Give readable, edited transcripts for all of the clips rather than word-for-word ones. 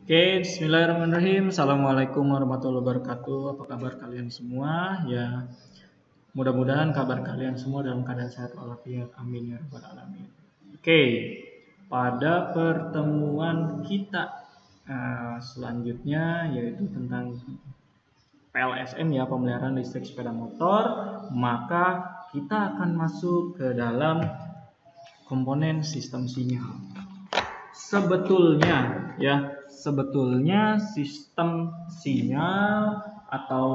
Oke, bismillahirrahmanirrahim. Assalamualaikum warahmatullahi wabarakatuh. Apa kabar kalian semua? Ya, mudah-mudahan kabar kalian semua dalam keadaan sehat walafiat. Amin ya rabbal alamin. Oke, pada pertemuan kita selanjutnya yaitu tentang PLSM ya, pemeliharaan listrik sepeda motor, maka kita akan masuk ke dalam komponen sistem sinyal. Sebetulnya sistem sinyal atau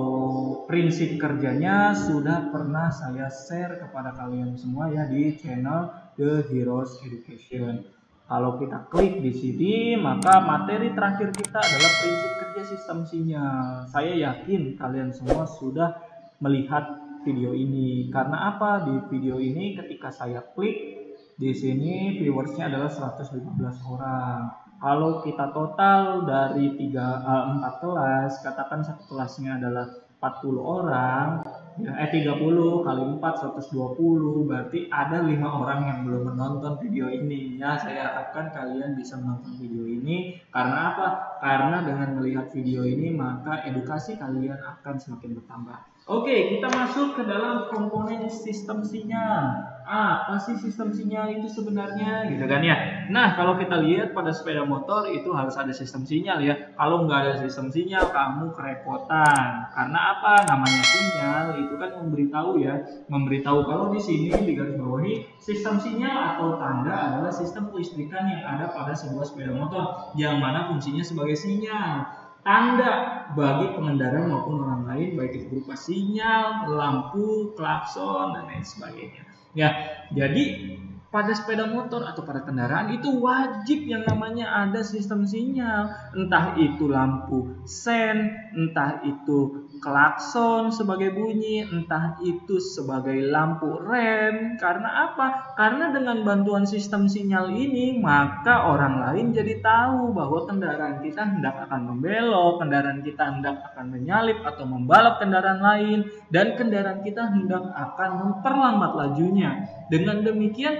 prinsip kerjanya sudah pernah saya share kepada kalian semua ya di channel The Heroes Education. Kalau kita klik di sini, maka materi terakhir kita adalah prinsip kerja sistem sinyal. Saya yakin kalian semua sudah melihat video ini. Karena apa? Di video ini ketika saya klik di sini viewersnya adalah 115 orang. Kalau kita total dari 4 kelas, katakan satu kelasnya adalah 40 orang, ya, 30 kali 4 120, berarti ada 5 orang yang belum menonton video ini. Ya, saya harapkan kalian bisa menonton video ini. Karena apa? Karena dengan melihat video ini maka edukasi kalian akan semakin bertambah. Oke, kita masuk ke dalam komponen sistem sinyal. Apa sih sistem sinyal itu sebenarnya, gitu kan ya? Nah, kalau kita lihat pada sepeda motor itu harus ada sistem sinyal ya. Kalau nggak ada sistem sinyal, kamu kerepotan. Karena apa? Namanya sinyal itu kan memberitahu ya, memberitahu. Kalau di sini di garis bawahi, sistem sinyal atau tanda adalah sistem kelistrikan yang ada pada sebuah sepeda motor, yang mana fungsinya sebagai sinyal, tanda bagi pengendara maupun orang lain, baik itu berupa sinyal, lampu, klakson, dan lain sebagainya. Ya, jadi pada sepeda motor atau pada kendaraan itu wajib yang namanya ada sistem sinyal, entah itu lampu sen, entah itu klakson sebagai bunyi, entah itu sebagai lampu rem. Karena apa? Karena dengan bantuan sistem sinyal ini maka orang lain jadi tahu bahwa kendaraan kita hendak akan membelok, kendaraan kita hendak akan menyalip atau membalap kendaraan lain, dan kendaraan kita hendak akan memperlambat lajunya. Dengan demikian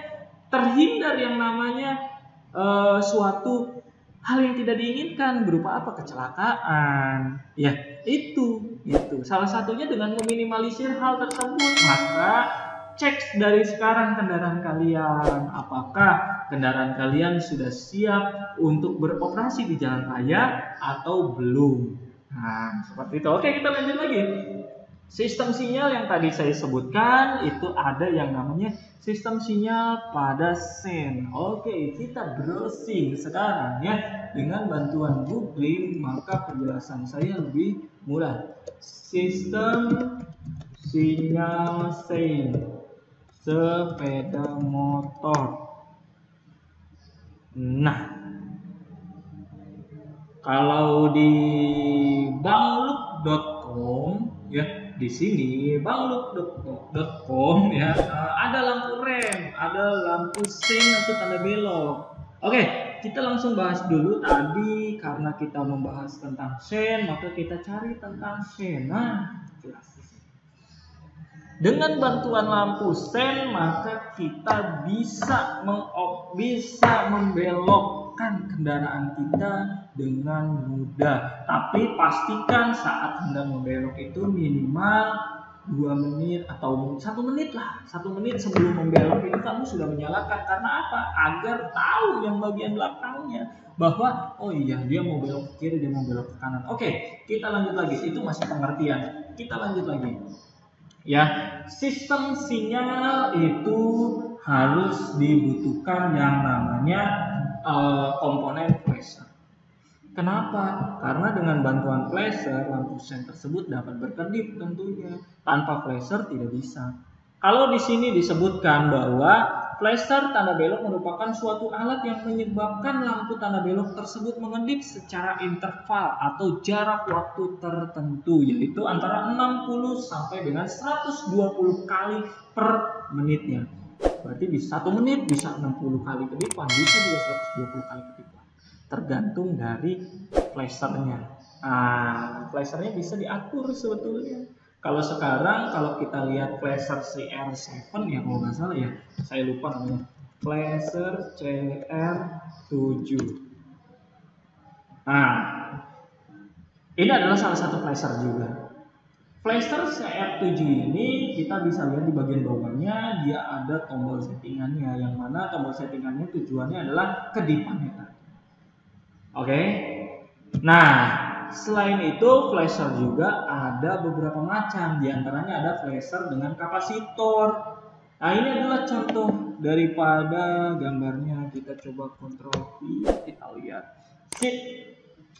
terhindar yang namanya suatu hal yang tidak diinginkan berupa apa? Kecelakaan. Ya, itu salah satunya dengan meminimalisir hal tersebut. Maka cek dari sekarang kendaraan kalian, apakah kendaraan kalian sudah siap untuk beroperasi di jalan raya atau belum. Nah, seperti itu. Oke, kita lanjut lagi. Sistem sinyal yang tadi saya sebutkan itu ada yang namanya sistem sinyal pada sen. Oke, kita browsing sekarang ya. Dengan bantuan googling maka penjelasan saya lebih mudah. Sistem sinyal sen sepeda motor. Nah, kalau di banglook.com ya, di sini banglook.com ya, ada lampu rem, ada lampu sen atau tanda belok. Oke, kita langsung bahas dulu. Tadi karena kita membahas tentang sen, maka kita cari tentang sen. Nah, jelas. Dengan bantuan lampu sen maka kita bisa membelokkan kendaraan kita dengan mudah. Tapi pastikan saat hendak membelok itu minimal 2 menit atau 1 menit lah. 1 menit sebelum membelok itu kamu sudah menyalakan. Karena apa? Agar tahu yang bagian belakangnya bahwa oh iya dia mau belok ke kiri, dia mau belok ke kanan. Oke, kita lanjut lagi. Itu masih pengertian. Kita lanjut lagi. Ya, sistem sinyal itu harus dibutuhkan yang namanya komponen flasher. Kenapa? Karena dengan bantuan flasher lampu sen tersebut dapat berkedip tentunya. Tanpa flasher tidak bisa. Kalau di sini disebutkan bahwa flasher tanda belok merupakan suatu alat yang menyebabkan lampu tanda belok tersebut mengedip secara interval atau jarak waktu tertentu, yaitu antara 60 sampai dengan 120 kali per menitnya. Berarti di 1 menit bisa 60 kali kedipan, bisa juga 120 kali kedipan. Tergantung dari flashernya. Nah, flashernya bisa diatur sebetulnya. Kalau sekarang kalau kita lihat flasher CR7 ya, kalau nggak salah ya, saya lupa namanya, flasher CR7. Nah, ini adalah salah satu flasher juga. Flasher CR7 ini kita bisa lihat di bagian bawahnya dia ada tombol settingannya, yang mana tombol settingannya tujuannya adalah kedipannya. Oke. Nah, selain itu flasher juga ada beberapa macam, di antaranya ada flasher dengan kapasitor. Nah, ini adalah contoh daripada gambarnya. Kita coba kontrol V, kita lihat. Sip.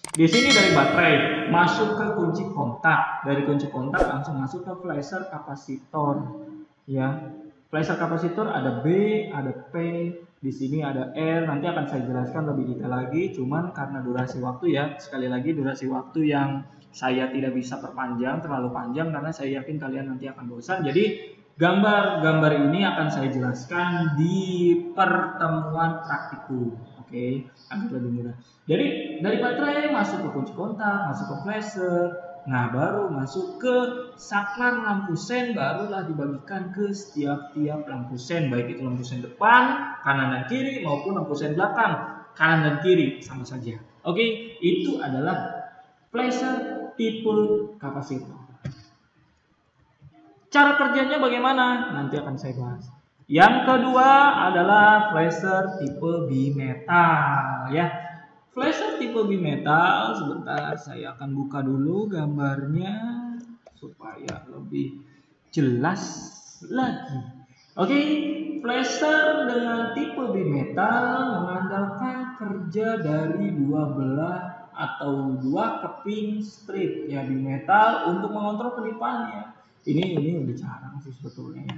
Di sini dari baterai masuk ke kunci kontak, dari kunci kontak langsung masuk ke flasher kapasitor. Ya, flasher kapasitor ada B, ada P, di sini ada R. Nanti akan saya jelaskan lebih detail lagi. Cuman karena durasi waktu ya, sekali lagi durasi waktu yang saya tidak bisa perpanjang terlalu panjang karena saya yakin kalian nanti akan bosan. Jadi gambar-gambar ini akan saya jelaskan di pertemuan praktikum. Oke, agar lebih mudah. Jadi dari baterai masuk ke kunci kontak, masuk ke flasher, nah baru masuk ke saklar lampu sen, barulah dibagikan ke setiap lampu sen, baik itu lampu sen depan, kanan dan kiri maupun lampu sen belakang, kanan dan kiri sama saja. Oke, itu adalah flasher tipe kapasitor. Cara kerjanya bagaimana? Nanti akan saya bahas. Yang kedua adalah flasher tipe bimetal ya. Flasher tipe bimetal, sebentar saya akan buka dulu gambarnya supaya lebih jelas lagi. Oke, flasher dengan tipe bimetal mengandalkan kerja dari dua belah atau dua keping strip ya bimetal untuk mengontrol kedipannya. Ini udah jarang sih sebetulnya ya,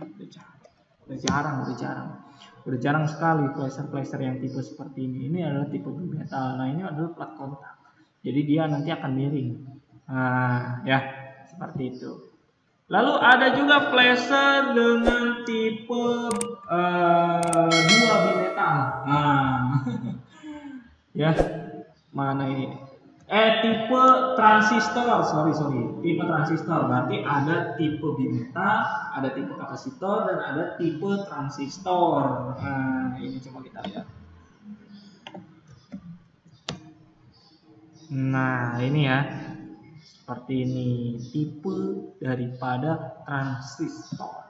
udah jarang sekali flasher yang tipe seperti ini. Ini adalah tipe bimetal. Nah, ini adalah plat kontak, jadi dia nanti akan miring. Nah ya, seperti itu. Lalu ada juga flasher dengan tipe dua bimetal. Nah ya, mana ini? Tipe transistor, tipe transistor. Berarti ada tipe bimetal, ada tipe kapasitor, dan ada tipe transistor. Nah, ini coba kita lihat. Nah, ini ya. Seperti ini tipe daripada transistor.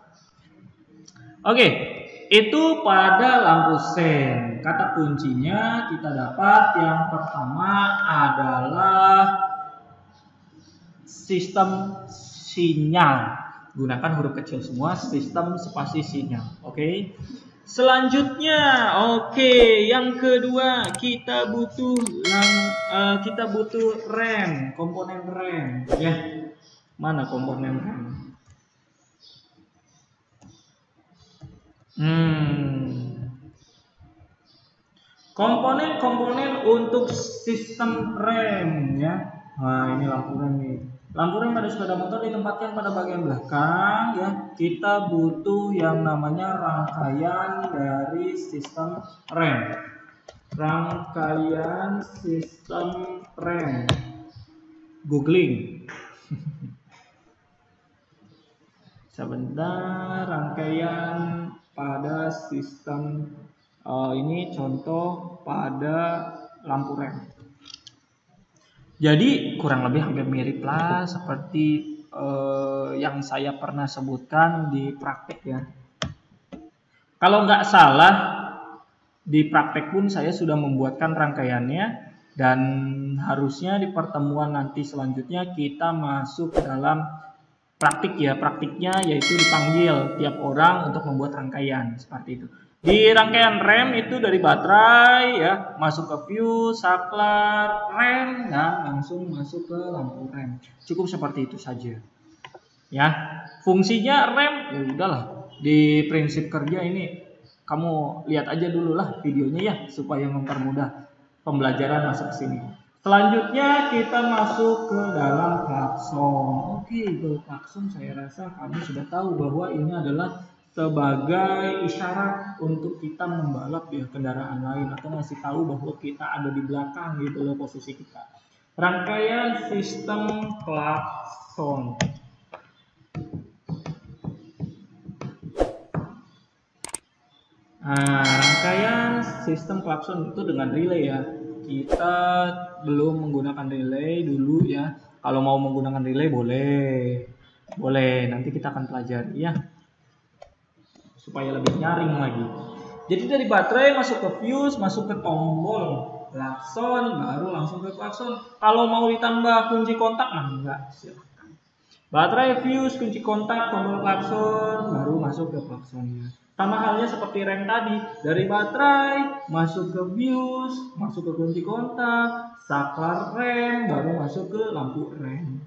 Oke, itu pada lampu sen. Kata kuncinya kita dapat yang pertama adalah sistem sinyal. Gunakan huruf kecil semua, sistem spasi sinyal. Oke. Selanjutnya, yang kedua kita butuh rem, komponen rem ya. Mana komponen rem? Komponen untuk sistem rem ya. Nah, ini lampu rem nih. Lampu rem pada sepeda motor ditempatkan pada bagian belakang ya. Kita butuh yang namanya rangkaian dari sistem rem. Rangkaian sistem rem. Googling. Sebentar, rangkaian pada sistem ini contoh pada lampu rem. Jadi kurang lebih hampir mirip lah seperti yang saya pernah sebutkan di praktek ya. Kalau nggak salah di praktek pun saya sudah membuatkan rangkaiannya, dan harusnya di pertemuan nanti selanjutnya kita masuk ke dalam praktik ya. Praktiknya yaitu dipanggil tiap orang untuk membuat rangkaian seperti itu. Di rangkaian rem itu dari baterai ya, masuk ke fuse, saklar, rem, dan langsung masuk ke lampu rem. Cukup seperti itu saja. Ya, fungsinya rem ya udahlah. Di prinsip kerja ini kamu lihat aja dulu lah videonya ya, supaya mempermudah pembelajaran masuk ke sini. Selanjutnya kita masuk ke dalam klakson. Oke, ke klakson saya rasa kamu sudah tahu bahwa ini adalah sebagai isyarat untuk kita membalap di kendaraan lain atau ngasih tahu bahwa kita ada di belakang gitu loh posisi kita. Rangkaian sistem klakson. Nah, rangkaian sistem klakson itu dengan relay ya. kita belum menggunakan relay dulu ya. Kalau mau menggunakan relay boleh, nanti kita akan pelajari ya, supaya lebih nyaring lagi. Jadi dari baterai masuk ke fuse, masuk ke tombol klakson, baru langsung ke klakson. Kalau mau ditambah kunci kontak, enggak, silakan. Baterai, fuse, kunci kontak, tombol klakson, baru masuk ke klaksonnya. Sama halnya seperti rem tadi, dari baterai masuk ke fuse, masuk ke kunci kontak, saklar rem, baru masuk ke lampu rem.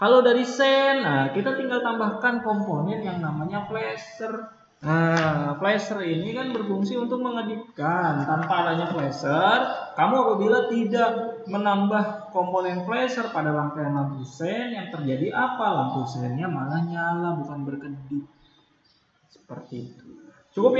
Kalau dari sen, nah kita tinggal tambahkan komponen yang namanya flasher. Nah, flasher ini kan berfungsi untuk mengedipkan. Tanpa adanya flasher, kamu apabila tidak menambah komponen flasher pada rangkaian lampu sen, yang terjadi apa? Lampu sennya malah nyala, bukan berkedip. Seperti itu. Cukup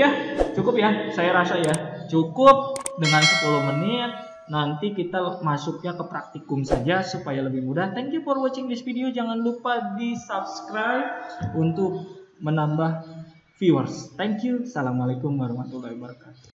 ya, saya rasa ya. Cukup dengan 10 menit. Nanti kita masuknya ke praktikum saja supaya lebih mudah. Thank you for watching this video. Jangan lupa di subscribe untuk menambah viewers. Thank you. Assalamualaikum warahmatullahi wabarakatuh.